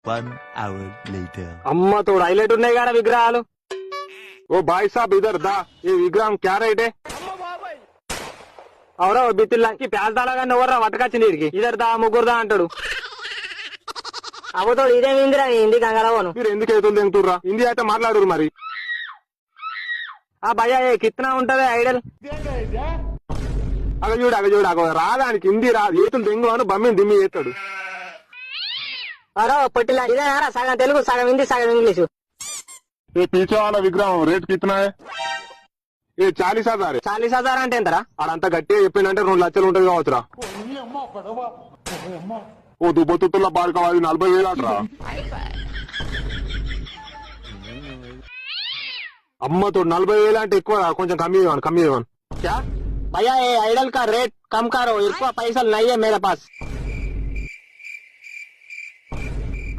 1 hour later. అమ్మ తోడు highlight ఉన్నాయి కదా విగ్రహాలు. ఓ భాయ్ సాబ్ ఇదర్ దా ఈ విగ్రహం క్యా రేట్ है అవురా బిత్తిల్లాకి పేల్తాలాగా ఎవర్రా వతకొచ్చింది వీడికి. ఇద్దరు దా ముగ్గురు దా అంటాడు. అవతోడు ఇదే విందిరా హిందీ కంగలవను. మీరు ఎందుకు ఎదురు తెంగుతుర్రా హిందీ అయితే మాట్లాడురు మరి. ఆ భయ్యా ఏ కిత్నా ఉంటది ఐడల్. అగ చూడు రాదానికి హిందీ రాదు ఏతులు దెంగు అని బమ్మిని దిమ్మి చేస్తాడు. అరో పొట్టిలా ఇదేనారా సగం తెలుగు సగం హిందీ సగం ఇంగ్లీషు. ये पीछे वाला विग्रह रेट कितना है ये 40,000 है. 40,000 అంటే ఎంతరా? ఆడంతా గట్టిగా చెప్పిందంటే 2 లక్షలు ఉంటది కావచ్చురా. ఓ దుబ్బతుల పాడుకోవాలి 40,000 అంటరా. అమ్మతో 40,000 అంటే ఎక్కువ కొంచెం కమ్మి ఇవ్వను. क्या भैया ये आइडल का रेट कम करो, इसको पैसा नहीं है मेरे पास.